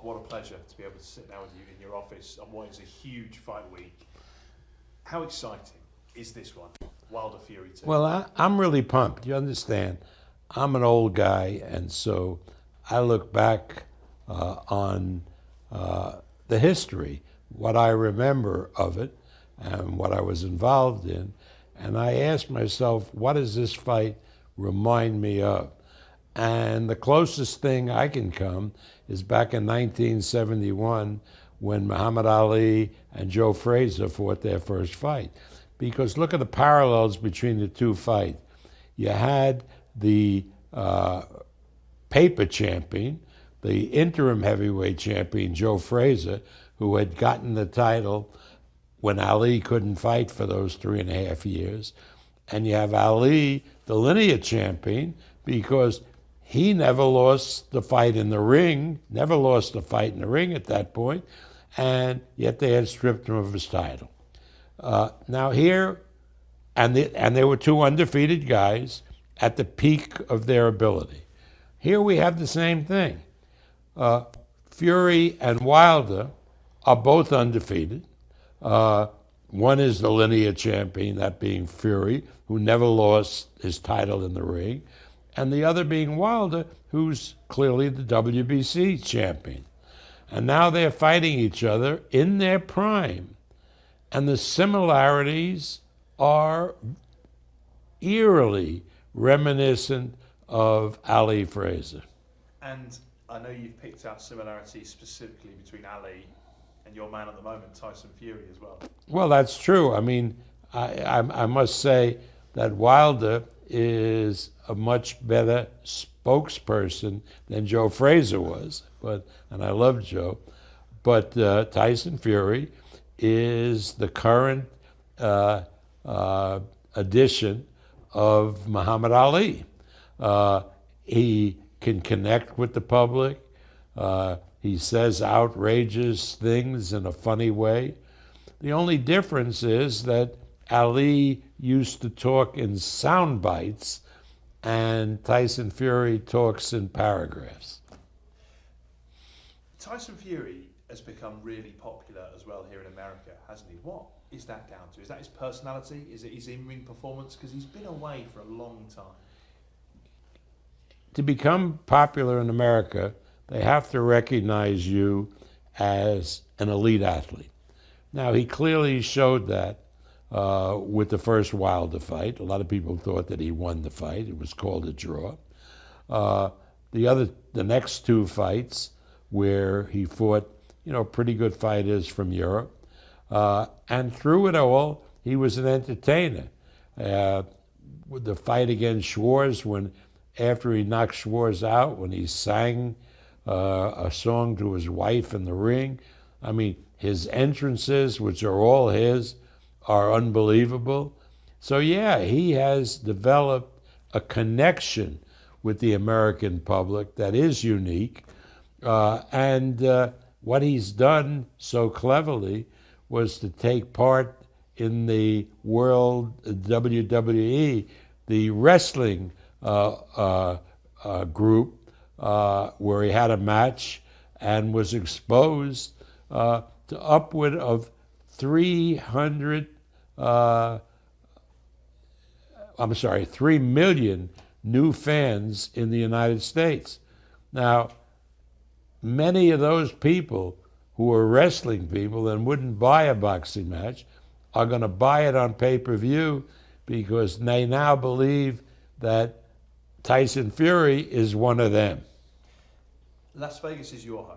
what a pleasure to be able to sit down with you in your office on what is a huge fight week. How exciting is this one, Wilder Fury 2? Well, I'm really pumped. You understand, I'm an old guy, and so I look back on the history, what I remember of it, and what I was involved in, and I ask myself, what does this fight remind me of? And the closest thing I can come is back in 1971 when Muhammad Ali and Joe Frazier fought their first fight. Because look at the parallels between the two fights. You had the paper champion, the interim heavyweight champion, Joe Frazier, who had gotten the title when Ali couldn't fight for those 3.5 years. And you have Ali, the linear champion, because he never lost the fight in the ring, never lost a fight in the ring at that point, and yet they had stripped him of his title. Now here, and they were two undefeated guys at the peak of their ability. Here we have the same thing. Fury and Wilder are both undefeated. One is the linear champion, that being Fury, who never lost his title in the ring, and the other being Wilder, who's clearly the WBC champion. And now they're fighting each other in their prime. And the similarities are eerily reminiscent of Ali Frazier. And I know you've picked out similarities specifically between Ali and your man at the moment, Tyson Fury, as well. Well, that's true. I mean, I must say that Wilder is a much better spokesperson than Joe Frazier was, and I love Joe. But Tyson Fury is the current edition of Muhammad Ali. He can connect with the public. He says outrageous things in a funny way. The only difference is that Ali used to talk in sound bites, and Tyson Fury talks in paragraphs. Tyson Fury has become really popular as well here in America, hasn't he? What is that down to? Is that his personality? Is it his in-ring performance? Because he's been away for a long time. To become popular in America, they have to recognize you as an elite athlete. Now, he clearly showed that with the first Wilder fight. A lot of people thought that he won the fight. It was called a draw. The next two fights where he fought, pretty good fighters from Europe. And through it all, he was an entertainer. With the fight against Schwarz, after he knocked Schwarz out, when he sang a song to his wife in the ring, I mean, his entrances, which are all his, are unbelievable. So yeah, he has developed a connection with the American public that is unique. And what he's done so cleverly was to take part in the World WWE, the wrestling group, where he had a match and was exposed to upward of 3 million new fans in the United States. Now, many of those people who are wrestling people and wouldn't buy a boxing match are going to buy it on pay-per-view because they now believe that Tyson Fury is one of them. Las Vegas is your home.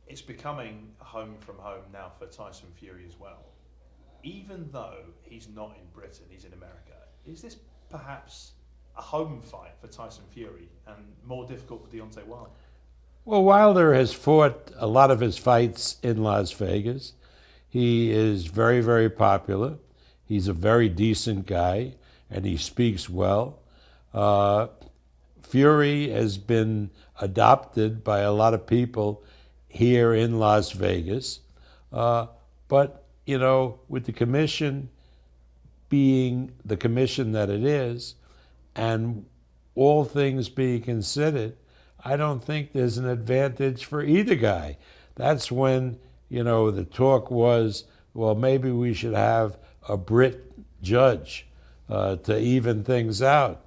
It's becoming a home from home now for Tyson Fury as well. Even though he's not in Britain, he's in America. Is this perhaps a home fight for Tyson Fury and more difficult for Deontay Wilder? Well, Wilder has fought a lot of his fights in Las Vegas. He is very, very popular. He's a very decent guy, and he speaks well. Fury has been adopted by a lot of people here in Las Vegas. But, with the commission being the commission that it is, and all things being considered, I don't think there's an advantage for either guy. That's when, the talk was, well, maybe we should have a Brit judge to even things out.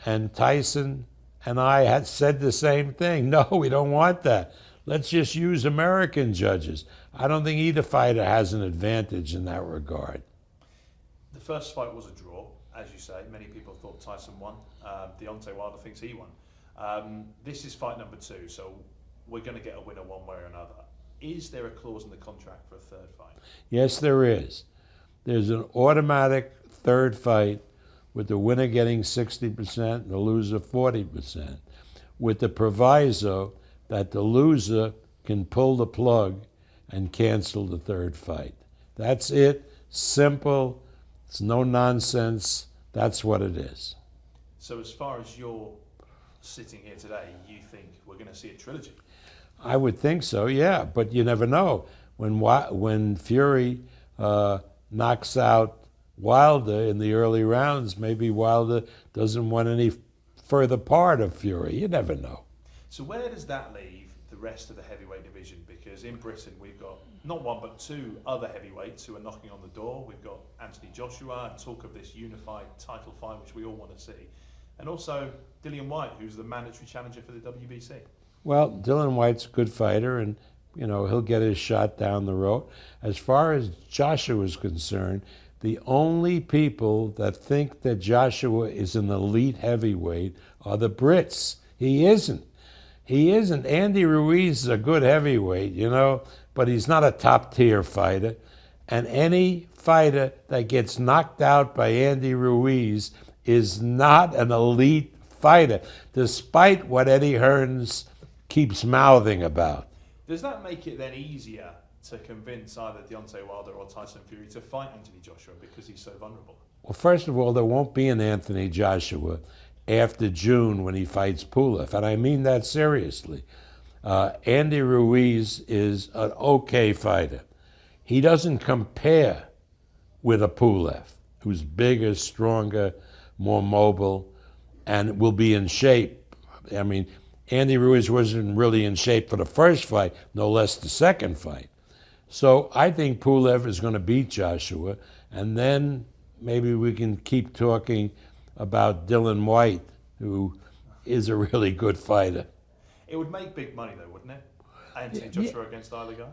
And Tyson and I had said the same thing. No, we don't want that. Let's just use American judges. I don't think either fighter has an advantage in that regard. The first fight was a draw, as you say. Many people thought Tyson won. Deontay Wilder thinks he won. This is fight number 2, so we're going to get a winner one way or another. Is there a clause in the contract for a third fight? Yes, there is. There's an automatic third fight with the winner getting 60% and the loser 40%, with the proviso that the loser can pull the plug and cancel the third fight. That's it. Simple. It's no nonsense. That's what it is. So as far as you're sitting here today, you think we're going to see a trilogy? I would think so, yeah, but you never know. When Fury knocks out Wilder in the early rounds, maybe Wilder doesn't want any further part of Fury. You never know. So where does that leave the rest of the heavyweight division? Because in Britain we've got not one but 2 other heavyweights who are knocking on the door. We've got Anthony Joshua and talk of this unified title fight, which we all want to see. And also Dillian Whyte, who's the mandatory challenger for the WBC. Well, Dillian Whyte's a good fighter, and he'll get his shot down the road. As far as Joshua is concerned, the only people that think that Joshua is an elite heavyweight are the Brits. He isn't. He isn't. Andy Ruiz is a good heavyweight, but he's not a top-tier fighter. And any fighter that gets knocked out by Andy Ruiz is not an elite fighter, despite what Eddie Hearns keeps mouthing about. Does that make it then easier to convince either Deontay Wilder or Tyson Fury to fight Anthony Joshua because he's so vulnerable? Well, first of all, there won't be an Anthony Joshua after June when he fights Pulev, and I mean that seriously. Andy Ruiz is an okay fighter. He doesn't compare with a Pulev, who's bigger, stronger, more mobile, and will be in shape. I mean, Andy Ruiz wasn't really in shape for the first fight, no less the second fight. So I think Pulev is going to beat Joshua, and then maybe we can keep talking about Dillian Whyte, who is a really good fighter. It would make big money though, wouldn't it? Anthony Joshua against either guy?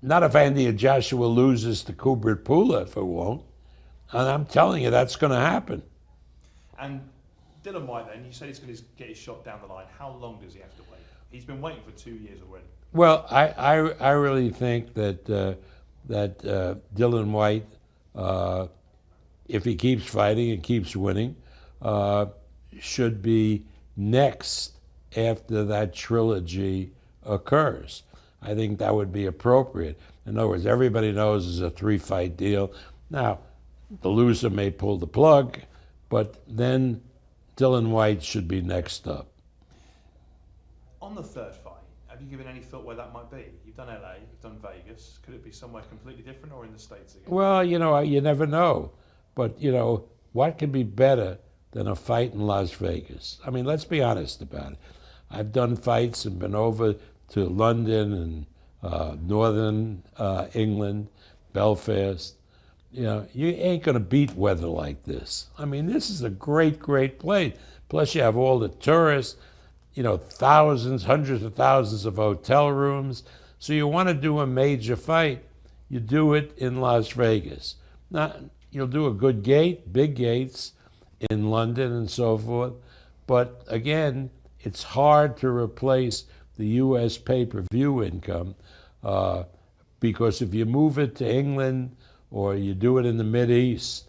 Not if Andy Joshua loses to Kubrat Pulev, it won't. And I'm telling you, that's going to happen. And Dillian Whyte then, you said he's going to get his shot down the line. How long does he have to wait? He's been waiting for 2 years already. Well, I really think that Dillian Whyte, if he keeps fighting and keeps winning, should be next after that trilogy occurs. I think that would be appropriate. In other words, everybody knows it's a 3-fight deal. Now, the loser may pull the plug, but then Dillian Whyte should be next up. On the third fight, have you given any thought where that might be? You've done LA, you've done Vegas. Could it be somewhere completely different or in the States again? Well, you never know. But, what could be better than a fight in Las Vegas? I mean, let's be honest about it. I've done fights and been over to London and northern England, Belfast. You ain't going to beat weather like this. I mean, this is a great, great place. Plus, you have all the tourists, thousands, hundreds of thousands of hotel rooms. So you want to do a major fight, you do it in Las Vegas. Now, you'll do a good gate, big gates in London and so forth. But again, it's hard to replace the U.S. pay-per-view income because if you move it to England or you do it in the Mideast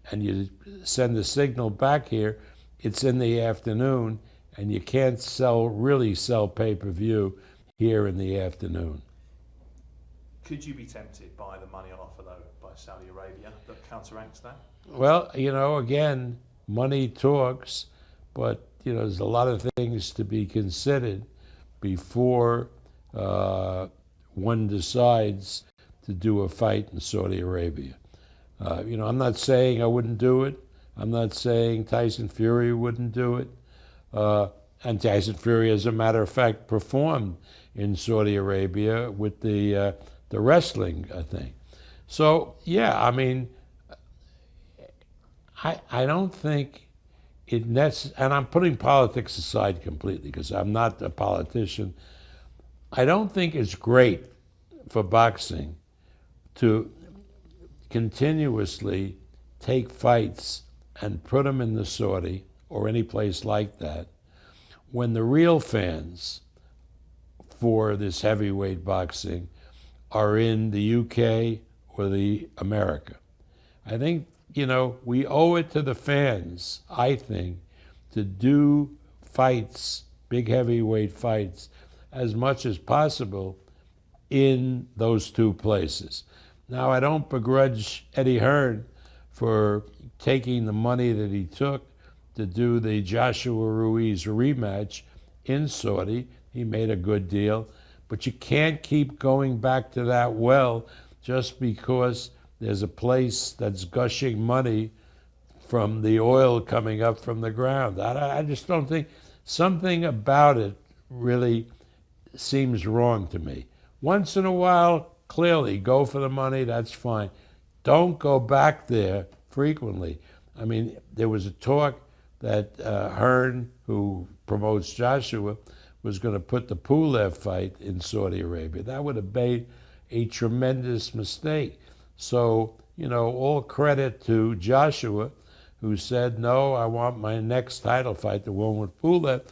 and you send a signal back here, it's in the afternoon and you can't really sell pay-per-view here in the afternoon. Could you be tempted by the money on offer, though, by Saudi Arabia that counteracts that? Well, again, money talks, but, there's a lot of things to be considered before one decides to do a fight in Saudi Arabia. I'm not saying I wouldn't do it. I'm not saying Tyson Fury wouldn't do it. And Tyson Fury, as a matter of fact, performed in Saudi Arabia with the wrestling thing. So yeah, I mean, I don't think and I'm putting politics aside completely because I'm not a politician. I don't think it's great for boxing to continuously take fights and put them in the Saudi or any place like that when the real fans for this heavyweight boxing are in the UK or the America. I think, we owe it to the fans, I think, to do fights, big heavyweight fights, as much as possible in those two places. Now, I don't begrudge Eddie Hearn for taking the money that he took to do the Joshua Ruiz rematch in Saudi. He made a good deal, but you can't keep going back to that well just because there's a place that's gushing money from the oil coming up from the ground. I just don't think, something about it really seems wrong to me. Once in a while, clearly, go for the money, that's fine. Don't go back there frequently. I mean, there was a talk that Hearn, who promotes Joshua, was going to put the Pulev fight in Saudi Arabia. That would have made a tremendous mistake. So, all credit to Joshua, who said, no, I want my next title fight, the one with Pulev,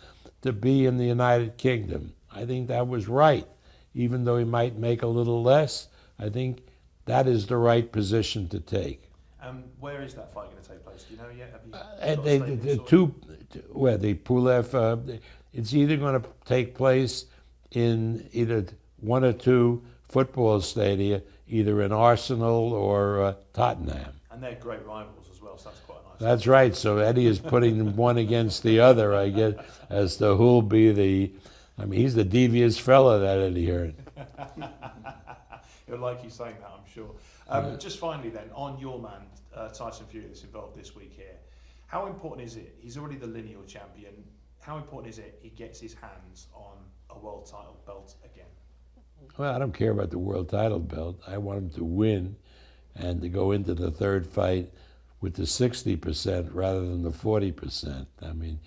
to be in the United Kingdom. I think that was right. Even though he might make a little less, I think that is the right position to take. Where is that fight going to take place? Do you know yet? The Pulev, it's either going to take place in either one or two football stadia, either in Arsenal or Tottenham. And they're great rivals as well, so that's quite nice. That's right. So Eddie is putting one against the other, I guess, as to who'll be he's the devious fella, that Eddie Hearn. He'll like you saying that, I'm sure. Just finally then, on your man, Tyson Fury, that's involved this week here, how important is it? He's already the lineal champion. How important is it he gets his hands on a world title belt again? Well, I don't care about the world title belt. I want him to win and to go into the third fight with the 60% rather than the 40%. I mean,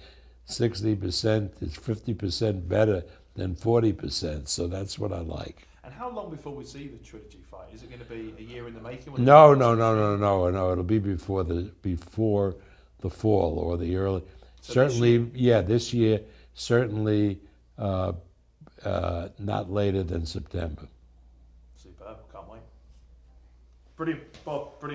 60% is 50% better than 40%, so that's what I like. And how long before we see the trilogy fight? Is it going to be a year in the making? No. It'll be before the fall or the early. So certainly, this year. Certainly, not later than September. Superb. Can't wait. Brilliant, Bob. Brilliant.